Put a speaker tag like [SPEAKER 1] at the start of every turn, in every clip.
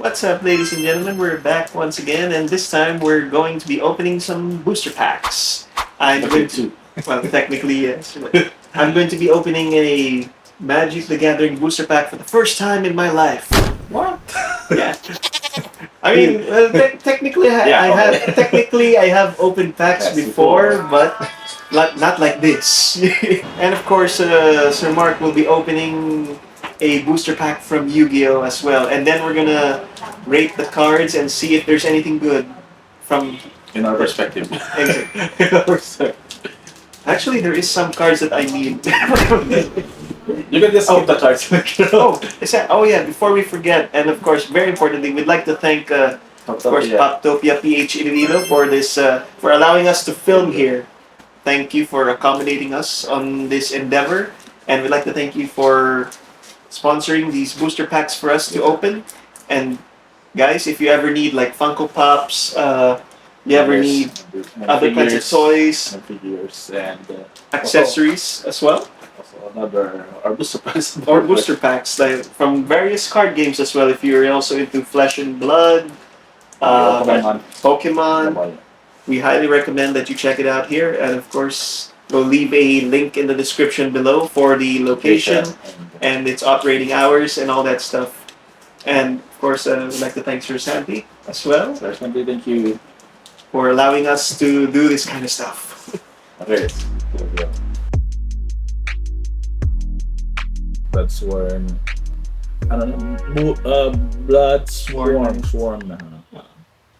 [SPEAKER 1] What's up, ladies and gentlemen? We're back once again, and this time we're going to be opening some booster packs. I'm going to, well, technically, yes. I'm going to be opening a Magic the Gathering booster pack for the first time in my life.
[SPEAKER 2] What?
[SPEAKER 1] Yeah. I mean, technically, I have opened packs
[SPEAKER 2] Yes,
[SPEAKER 1] before, but not like this. And of course, Sir Mark will be opening a booster pack from Yu-Gi-Oh as well, and then we're gonna rate the cards and see if there's anything good from.
[SPEAKER 2] In our perspective.
[SPEAKER 1] Exactly. Actually, there is some cards that I need.
[SPEAKER 2] You can just skip the cards.
[SPEAKER 1] Oh yeah, before we forget, and of course, very importantly, we'd like to thank, of course, Poptopia PH Iloilo for this, for allowing us to film here. Thank you for accommodating us on this endeavor, and we'd like to thank you for sponsoring these booster packs for us to open. And guys, if you ever need like Funko Pops, you ever need other kinds of toys,
[SPEAKER 2] and figures, and
[SPEAKER 1] accessories as well.
[SPEAKER 2] Also another our booster packs.
[SPEAKER 1] Or booster packs like from various card games as well. If you're also into Flesh and Blood, Pokemon, we highly recommend that you check it out here. And of course, we'll leave a link in the description below for the location and its operating hours and all that stuff. And of course, we'd like to thank Sir Sandy as well.
[SPEAKER 2] Sir Sandy, thank you
[SPEAKER 1] for allowing us to do this kind of stuff.
[SPEAKER 2] Okay. Blood Swarm. Blood Swarm.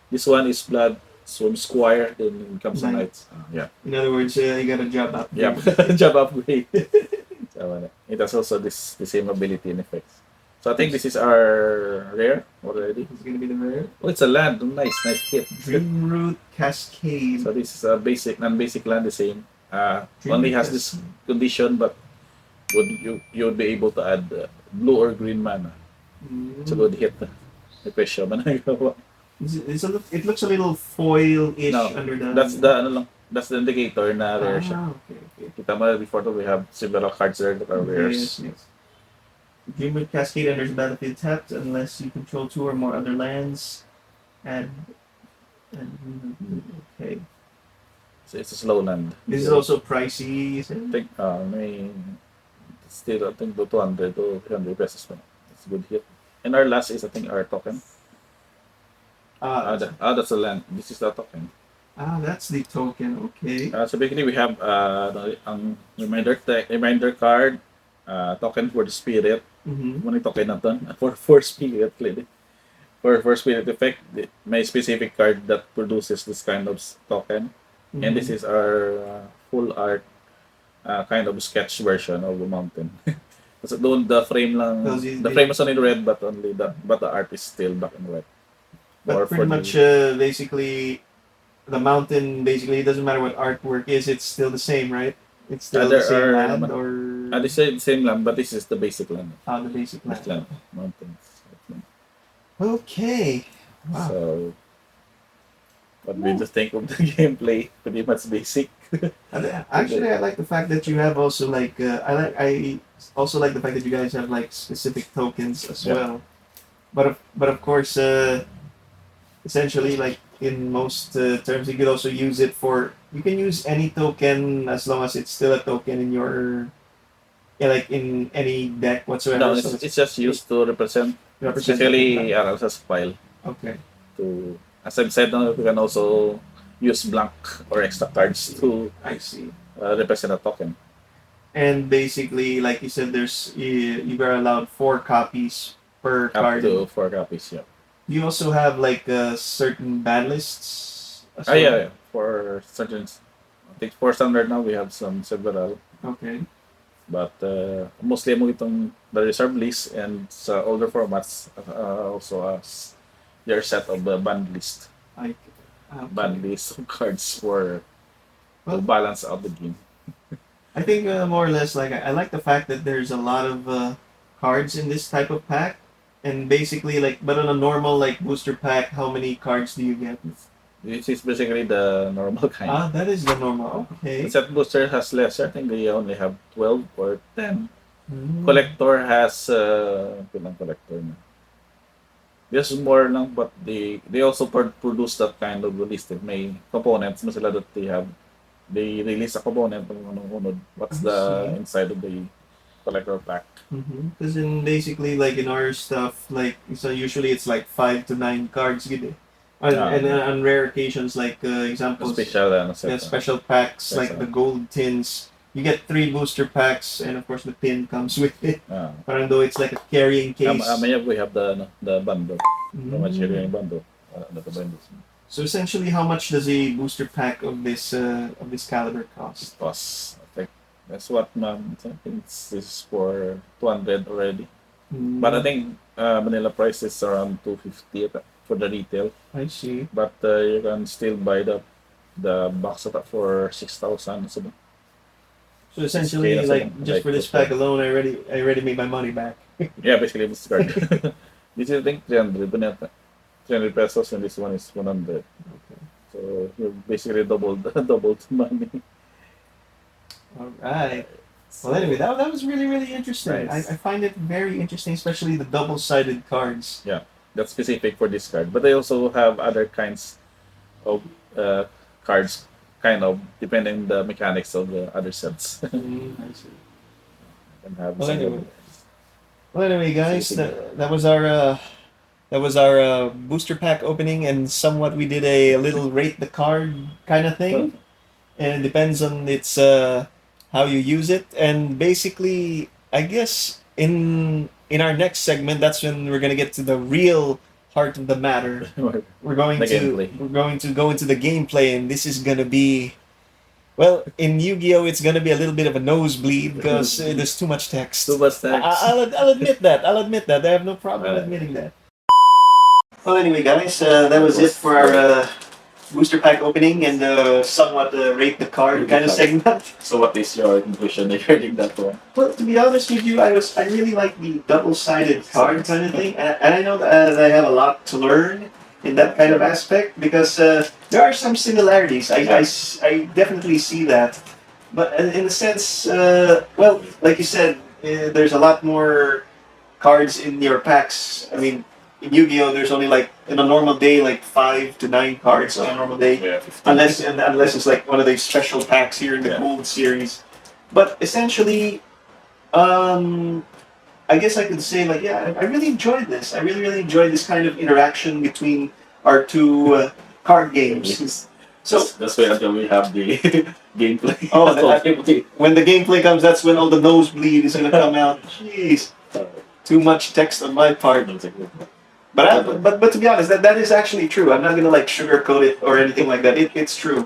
[SPEAKER 2] This one is Blood Swarm Squire, then it becomes a Knight. Yeah.
[SPEAKER 1] In other words, you got a job upgrade.
[SPEAKER 2] Yeah, job upgrade. It has also the same ability and effects. So I think this is our rare already.
[SPEAKER 1] It's gonna be the rare.
[SPEAKER 2] Oh, it's a land. Nice hit.
[SPEAKER 1] Dreamroot Cascade.
[SPEAKER 2] So this is a basic, non-basic land, the same. Only has this condition, but you would be able to add blue or green mana. It's a good hit. The question,
[SPEAKER 1] it looks a little foil-ish under the.
[SPEAKER 2] That's the indicator na rare siya.
[SPEAKER 1] Okay.
[SPEAKER 2] Kita mo before that we have several cards there that are rares.
[SPEAKER 1] Yes. Dreamroot Cascade enters battlefield tapped unless you control 2 or more other lands. And okay.
[SPEAKER 2] So it's a slow land.
[SPEAKER 1] This is also pricey.
[SPEAKER 2] I think still I think 200 to 300 pesos pa. It's a good hit. And our last is I think our token. That's a land. This is the token.
[SPEAKER 1] That's the token. Okay.
[SPEAKER 2] So basically we have reminder card, token for the spirit. Money token na to. For spirit, clearly. For spirit effect, may specific card that produces this kind of token. And this is our full art kind of sketch version of the mountain. Kasi doon the frame lang, the frame is only red, but the art is still black and white.
[SPEAKER 1] But pretty much basically the mountain basically it doesn't matter what artwork is, it's still the same, right? It's still the same land or
[SPEAKER 2] the same land, but this is the basic land.
[SPEAKER 1] The basic land.
[SPEAKER 2] Mountains.
[SPEAKER 1] Okay. Wow.
[SPEAKER 2] So what we just think of the gameplay, pretty much basic.
[SPEAKER 1] Actually, I like the fact that you have also like I also like the fact that you guys have like specific tokens as well. But of course, essentially, like in most terms, you could also use it for. You can use any token as long as it's still a token in your. Yeah, like in any deck whatsoever.
[SPEAKER 2] No, it's just used to represent specifically RLSS file.
[SPEAKER 1] Okay.
[SPEAKER 2] As I've said, we can also use blank or extra cards to represent a token.
[SPEAKER 1] And basically, like you said, you are allowed 4 copies per card.
[SPEAKER 2] Up to 4 copies, yeah.
[SPEAKER 1] You also have like certain ban lists.
[SPEAKER 2] Yeah. For certain, I think for standard now we have several.
[SPEAKER 1] Okay.
[SPEAKER 2] But mostly among itong the reserve list and sa older formats also their set of the band list. Band list of cards for to balance out the game.
[SPEAKER 1] I think more or less like I like the fact that there's a lot of cards in this type of pack, and basically like but on a normal like booster pack, how many cards do you get?
[SPEAKER 2] This is basically the normal kind.
[SPEAKER 1] That is the normal. Okay.
[SPEAKER 2] The set booster has lesser. I think they only have 12 or 10. Collector has collector na. There's more lang, but they also produce that kind of realistic. May components mo sila that they have. They release a component ng unod. What's the inside of the collector pack?
[SPEAKER 1] Because in basically like in our stuff, like so usually it's like 5 to 9 cards, gid. And on rare occasions, like examples, special packs like the gold tins. You get 3 booster packs, and of course the pin comes with it. Parang though it's like a carrying case.
[SPEAKER 2] We have the bundle. How much you're doing bundle?
[SPEAKER 1] So essentially, how much does a booster pack of this caliber cost?
[SPEAKER 2] I think that's what I think this is for 200 already. But I think Manila price is around 250 for the retail.
[SPEAKER 1] I see.
[SPEAKER 2] But you can still buy the box of that for 6,000.
[SPEAKER 1] So essentially, like just for this pack alone, I already made my money back.
[SPEAKER 2] Yeah, basically this card. This is I think 300 pesos, and this one is 100.
[SPEAKER 1] Okay.
[SPEAKER 2] So you basically doubled money.
[SPEAKER 1] All right. Well, anyway, that was really interesting.
[SPEAKER 2] Nice.
[SPEAKER 1] I find it very interesting, especially the double-sided cards.
[SPEAKER 2] Yeah, that's specific for this card. But they also have other kinds of cards, kind of depending the mechanics of the other sets.
[SPEAKER 1] I see.
[SPEAKER 2] And have
[SPEAKER 1] Well, anyway, guys, that was our booster pack opening, and somewhat we did a little rate the card kind of thing, and it depends on its how you use it. And basically, I guess in our next segment, that's when we're gonna get to the real heart of the matter. We're going to go into the gameplay, and this is gonna be. Well, in Yu-Gi-Oh, it's gonna be a little bit of a nosebleed because there's too much text.
[SPEAKER 2] Too much text.
[SPEAKER 1] I'll admit that. I have no problem admitting that. Well, anyway, guys, that was it for our booster pack opening and somewhat rate the card kind of segment.
[SPEAKER 2] So, what is your conclusion regarding that one?
[SPEAKER 1] Well, to be honest with you, I really like the double-sided card kind of thing, and I know that I have a lot to learn in that kind of aspect because there are some similarities. I definitely see that, but in a sense, well, like you said, there's a lot more cards in your packs. I mean, in Yu-Gi-Oh, there's only like in a normal day like 5 to 9 cards on a normal day, unless it's like one of these special packs here in the Gold series. But essentially, I guess I could say like I really enjoyed this. I really enjoyed this kind of interaction between our two card games. So
[SPEAKER 2] that's why until we have the gameplay.
[SPEAKER 1] Oh, when the gameplay comes, that's when all the nosebleed is gonna come out. Jeez, too much text on my part. But to be honest, that is actually true. I'm not gonna like sugarcoat it or anything like that. It's true.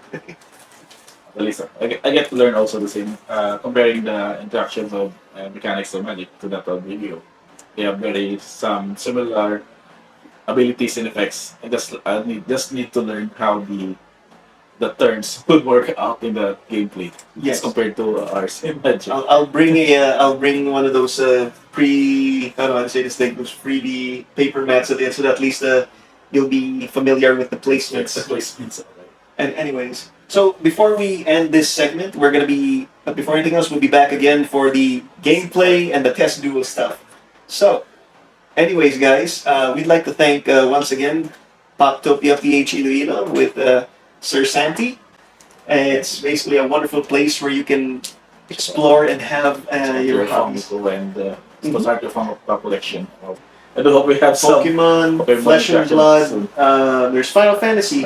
[SPEAKER 2] At least I get to learn also the same, comparing the interactions of mechanics of Magic to that of Yu-Gi-Oh. They have some similar abilities and effects. I just need to learn how the turns would work out in the gameplay.
[SPEAKER 1] Yes.
[SPEAKER 2] Compared to ours in Magic.
[SPEAKER 1] I'll bring one of those how do I say this thing? Those freebie paper mats at the end, so that at least you'll be familiar with the placements. And anyways. So before we end this segment, before anything else, we'll be back again for the gameplay and the test duel stuff. So, anyways, guys, we'd like to thank once again Poptopia PH Iloilo with Sir Santi. It's basically a wonderful place where you can explore and have your hobbies.
[SPEAKER 2] And start your fun collection. I do hope we have
[SPEAKER 1] Pokemon, Flesh and Blood. There's Final Fantasy.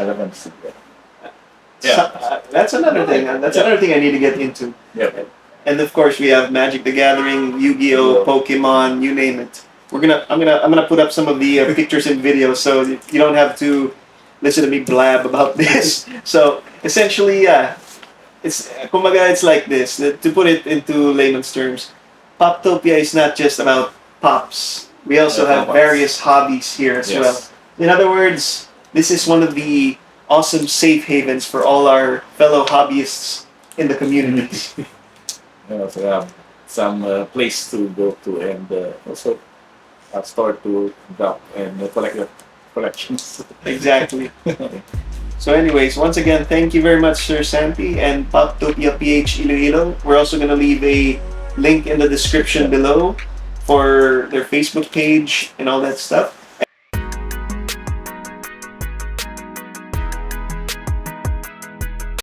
[SPEAKER 2] Yeah.
[SPEAKER 1] That's another thing. That's another thing I need to get into.
[SPEAKER 2] Yep.
[SPEAKER 1] And of course, we have Magic the Gathering, Yu-Gi-Oh, Pokemon, you name it. I'm gonna put up some of the pictures and videos, so you don't have to listen to me blab about this. So essentially, it's like this. To put it into layman's terms, Poptopia is not just about pops. We also have various hobbies here as well. In other words, this is one of the awesome safe havens for all our fellow hobbyists in the community.
[SPEAKER 2] So we have some place to go to, and also a store to drop and collect your collections.
[SPEAKER 1] Exactly. So anyways, once again, thank you very much, Sir Santi and Poptopia PH Iloilo. We're also going to leave a link in the description below for their Facebook page and all that stuff.